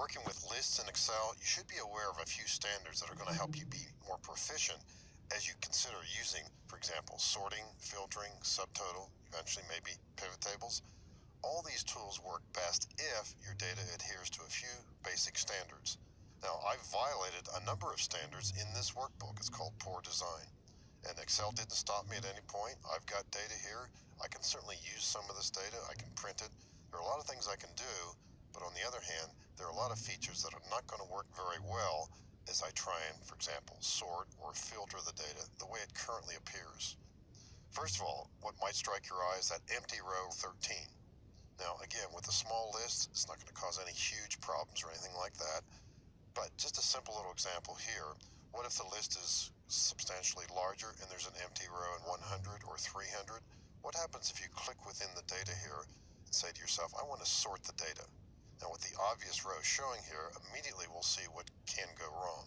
working with lists in Excel, you should be aware of a few standards that are going to help you be more proficient as you consider using, for example, sorting, filtering, subtotal, eventually maybe pivot tables. All these tools work best if your data adheres to a few basic standards. Now, I've violated a number of standards in this workbook. It's called poor design. And Excel didn't stop me at any point. I've got data here. I can certainly use some of this data. I can print it. There are a lot of things I can do, but on the other hand, there are a lot of features that are not going to work very well as I try and, for example, sort or filter the data the way it currently appears. First of all, what might strike your eye is that empty row 13. Now, again, with a small list, it's not going to cause any huge problems or anything like that. But just a simple little example here. What if the list is substantially larger and there's an empty row in 100 or 300? What happens if you click within the data here and say to yourself, I want to sort the data? Now, with the obvious row showing here, immediately we'll see what can go wrong.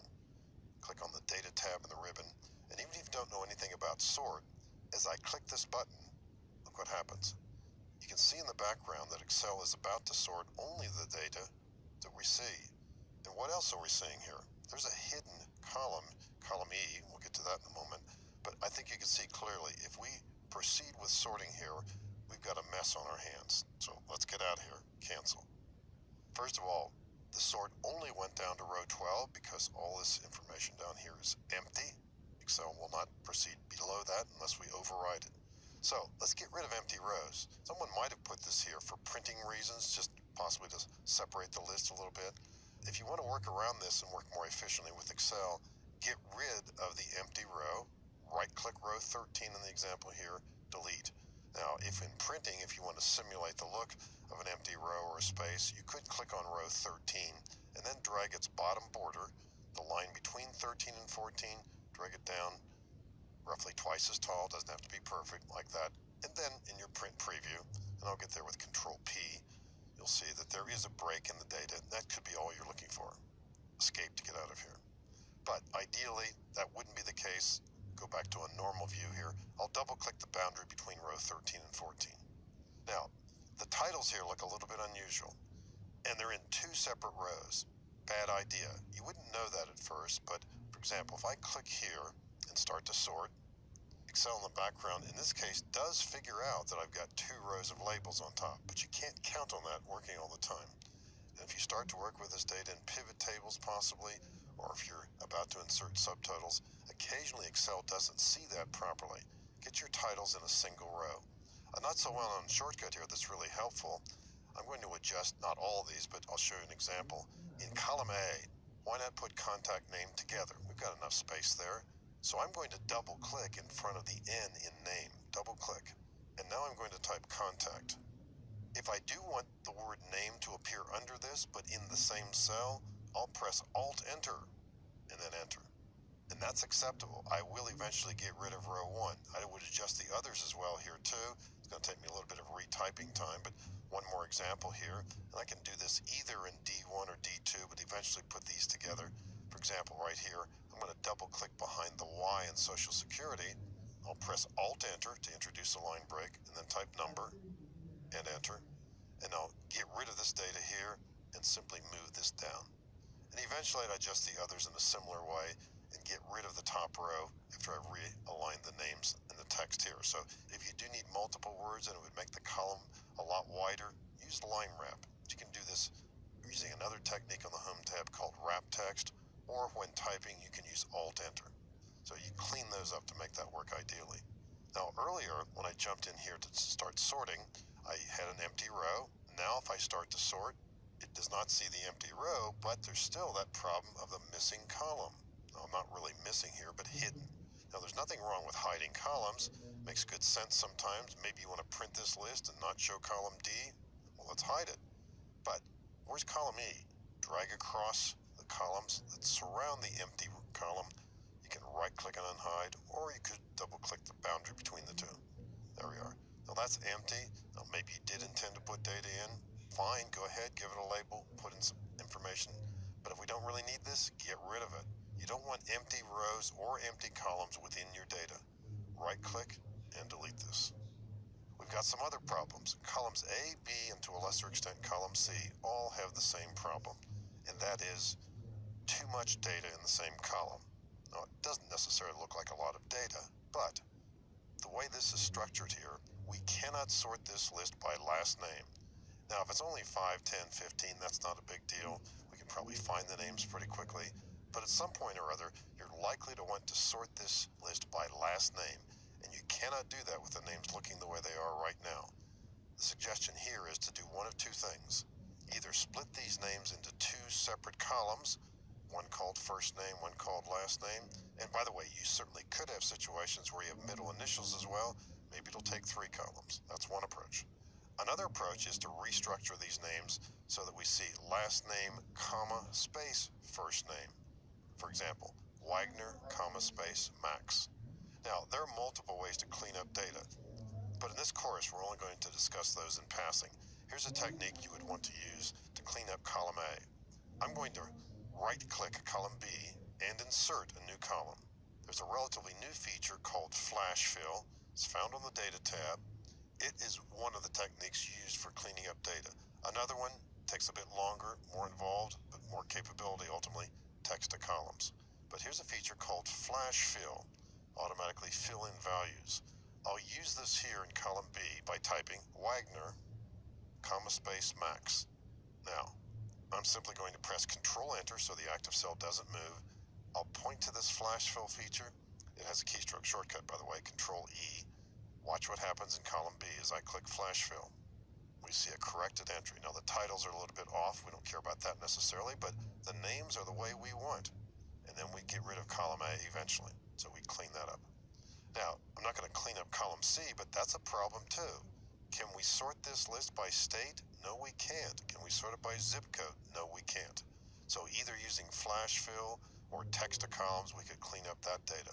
Click on the Data tab in the ribbon, and even if you don't know anything about sort, as I click this button, look what happens. You can see in the background that Excel is about to sort only the data that we see. And what else are we seeing here? There's a hidden column, column E. We'll get to that in a moment. But I think you can see clearly, if we proceed with sorting here, we've got a mess on our hands. So let's get out of here. Cancel. First of all, the sort only went down to row 12 because all this information down here is empty. Excel will not proceed below that unless we override it. So let's get rid of empty rows. Someone might have put this here for printing reasons, just possibly to separate the list a little bit. If you want to work around this and work more efficiently with Excel, get rid of the empty row, right-click row 13 in the example here, delete. Now, if in printing, if you want to simulate the look of an empty row or a space, you could click on row 13 and then drag its bottom border, the line between 13 and 14, drag it down roughly twice as tall, doesn't have to be perfect, like that. And then in your print preview, and I'll get there with Control P, you'll see that there is a break in the data, and that could be all you're looking for. Escape to get out of here. But ideally, that wouldn't be the case. Go back to a normal view here. I'll double-click the boundary between row 13 and 14. Now, the titles here look a little bit unusual, and they're in two separate rows. Bad idea. You wouldn't know that at first, but for example, if I click here and start to sort, Excel in the background, in this case, does figure out that I've got two rows of labels on top, but you can't count on that working all the time. And if you start to work with this data in pivot tables possibly, or if you're about to insert subtotals, occasionally Excel doesn't see that properly. Get your titles in a single row. A not so well-known shortcut here that's really helpful. I'm going to adjust not all of these, but I'll show you an example. In column A, why not put contact name together? We've got enough space there. So I'm going to double click in front of the N in name, double click. And now I'm going to type contact. If I do want the word name to appear under this, but in the same cell, I'll press Alt Enter and then enter. And that's acceptable. I will eventually get rid of row 1. I would adjust the others as well here too. It's going to take me a little bit of retyping time, but one more example here. And I can do this either in D1 or D2, but eventually put these together. For example, right here, I'm going to double click behind the Y in Social Security. I'll press Alt Enter to introduce a line break and then type number and enter. And I'll get rid of this data here and simply move this down. And eventually I'd adjust the others in a similar way and get rid of the top row after I've realigned the names and the text here. So if you do need multiple words and it would make the column a lot wider, use line wrap. You can do this using another technique on the Home tab called wrap text, or when typing, you can use Alt Enter. So you clean those up to make that work ideally. Now earlier, when I jumped in here to start sorting, I had an empty row. Now if I start to sort, it does not see the empty row, but there's still that problem of the missing column. Now, not really missing here, but hidden. Now there's nothing wrong with hiding columns. Makes good sense sometimes. Maybe you want to print this list and not show column D. Well, let's hide it. But where's column E? Drag across the columns that surround the empty column. You can right click and unhide, or you could double click the boundary between the two. There we are. Now that's empty. Now maybe you did intend to put data in. Fine, go ahead, give it a label, put in some information. But if we don't really need this, get rid of it. You don't want empty rows or empty columns within your data. Right click and delete this. We've got some other problems. Columns A, B, and to a lesser extent column C all have the same problem. And that is too much data in the same column. Now, it doesn't necessarily look like a lot of data, but the way this is structured here, we cannot sort this list by last name. Now, if it's only 5, 10, 15, that's not a big deal. We can probably find the names pretty quickly. But at some point or other, you're likely to want to sort this list by last name, and you cannot do that with the names looking the way they are right now. The suggestion here is to do one of two things. Either split these names into two separate columns, one called first name, one called last name. And by the way, you certainly could have situations where you have middle initials as well. Maybe it'll take 3 columns. That's one approach. Another approach is to restructure these names so that we see last name, comma, space, first name. For example, Wagner, comma, space, Max. Now, there are multiple ways to clean up data, but in this course, we're only going to discuss those in passing. Here's a technique you would want to use to clean up column A. I'm going to right-click column B and insert a new column. There's a relatively new feature called Flash Fill. It's found on the Data tab. It is one of the techniques used for cleaning up data. Another one takes a bit longer, more involved, but more capability ultimately, text to columns. But here's a feature called Flash Fill, automatically fill in values. I'll use this here in column B by typing Wagner, comma space Max. Now, I'm simply going to press Control Enter so the active cell doesn't move. I'll point to this Flash Fill feature. It has a keystroke shortcut, by the way, Control E. Watch what happens in column B as I click Flash Fill. We see a corrected entry. Now the titles are a little bit off. We don't care about that necessarily, but the names are the way we want. And then we get rid of column A eventually. So we clean that up. Now, I'm not going to clean up column C, but that's a problem too. Can we sort this list by state? No, we can't. Can we sort it by zip code? No, we can't. So either using Flash Fill or text to columns, we could clean up that data.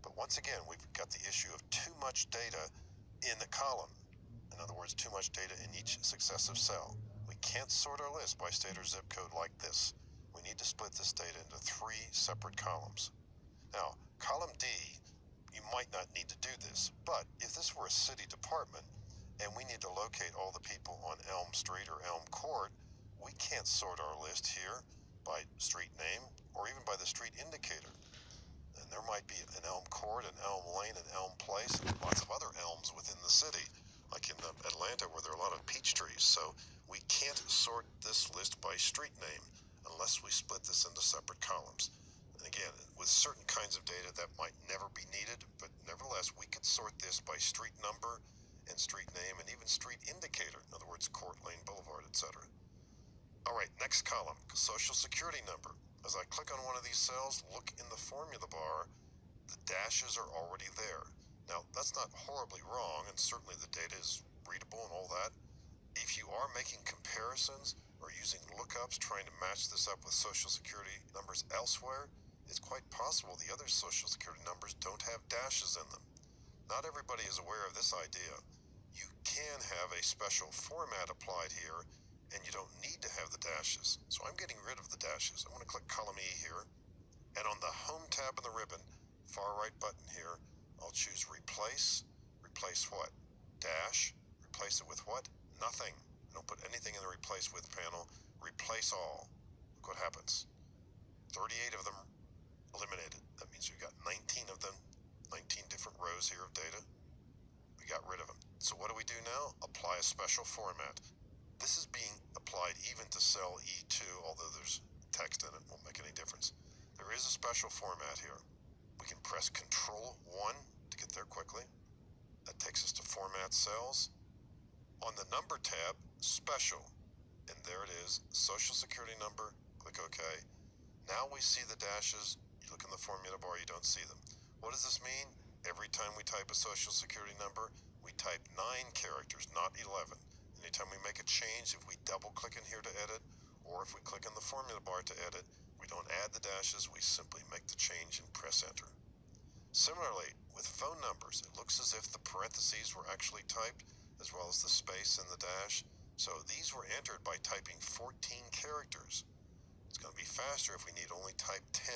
But once again, we've got the issue of too much data in the column. In other words, too much data in each successive cell. We can't sort our list by state or zip code like this. We need to split this data into 3 separate columns. Now, column D, you might not need to do this, but if this were a city department and we need to locate all the people on Elm Street or Elm Court, we can't sort our list here by street name or even by the street indicator. And there might be an Elm Court, an Elm Lane, an Elm Place, and lots of other elms within the city, like in Atlanta where there are a lot of peach trees. So we can't sort this list by street name unless we split this into separate columns. And again, with certain kinds of data that might never be needed, but nevertheless, we could sort this by street number and street name and even street indicator. In other words, Court, Lane, Boulevard, etc. All right, next column, Social Security number. As I click on one of these cells, look in the formula bar, the dashes are already there. Now, that's not horribly wrong, and certainly the data is readable and all that. If you are making comparisons or using lookups trying to match this up with Social Security numbers elsewhere, it's quite possible the other Social Security numbers don't have dashes in them. Not everybody is aware of this idea. You can have a special format applied here, and you don't need to have the dashes. So I'm getting rid of the dashes. I'm going to click column E here, and on the Home tab in the ribbon, far right button here, I'll choose Replace. Replace what? Dash. Replace it with what? Nothing. I don't put anything in the Replace With panel. Replace all. Look what happens. 38 of them eliminated. That means we've got 19 of them, 19 different rows here of data. We got rid of them. So what do we do now? Apply a special format. This is being applied even to cell E2, although there's text in it, won't make any difference. There is a special format here. We can press Control 1 to get there quickly. That takes us to Format Cells. On the Number tab, Special, and there it is, Social Security number, click OK. Now we see the dashes. You look in the formula bar, you don't see them. What does this mean? Every time we type a Social Security number, we type 9 characters, not 11. Anytime we make a change, if we double click in here to edit, or if we click in the formula bar to edit, we don't add the dashes, we simply make the change and press enter. Similarly, with phone numbers, it looks as if the parentheses were actually typed, as well as the space and the dash. So these were entered by typing 14 characters. It's going to be faster if we need only type 10,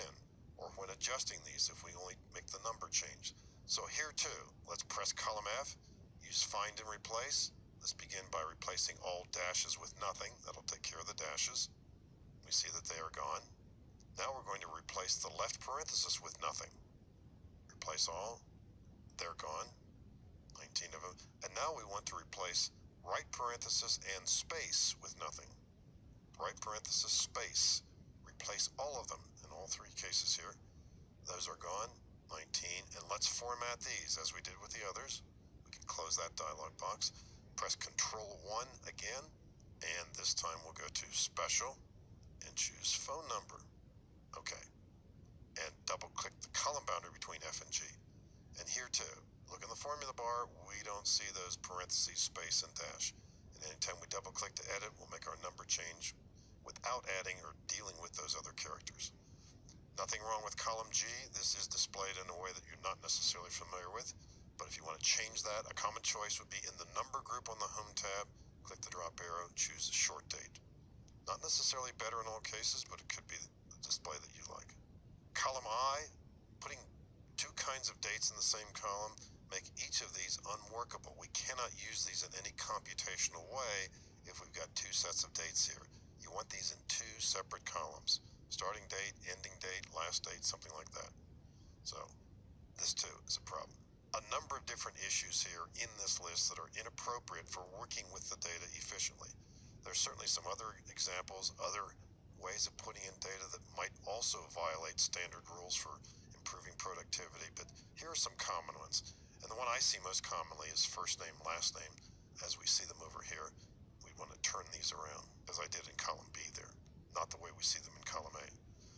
or when adjusting these if we only make the number change. So here too, let's press column F, use Find and Replace. Let's begin by replacing all dashes with nothing. That'll take care of the dashes. We see that they are gone. Now we're going to replace the left parenthesis with nothing. Replace all. They're gone. 19 of them. And now we want to replace right parenthesis and space with nothing. Right parenthesis, space. Replace all of them in all three cases here. Those are gone. 19. And let's format these as we did with the others. We can close that dialog box. Press Control 1 again. And this time we'll go to Special and choose Phone Number. Okay. And double click the column boundary between F and G. And here too, look in the formula bar, we don't see those parentheses, space, and dash. And anytime we double click to edit, we'll make our number change without adding or dealing with those other characters. Nothing wrong with column G. This is displayed in a way that you're not necessarily familiar with. But if you want to change that, a common choice would be in the number group on the Home tab, click the drop arrow, choose the short date. Not necessarily better in all cases, but it could be the display that you like. Column I, putting two kinds of dates in the same column make each of these unworkable. We cannot use these in any computational way if we've got two sets of dates here. You want these in two separate columns. Starting date, ending date, last date, something like that. So this too is a problem. A number of different issues here in this list that are inappropriate for working with the data efficiently. There's certainly some other examples, other ways of putting in data that might also violate standard rules for improving productivity, but here are some common ones. And the one I see most commonly is first name, last name. As we see them over here, we want to turn these around, as I did in column B there, not the way we see them in column A.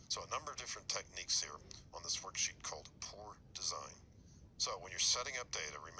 So a number of different techniques here on this worksheet called poor design. So when you're setting up data, remember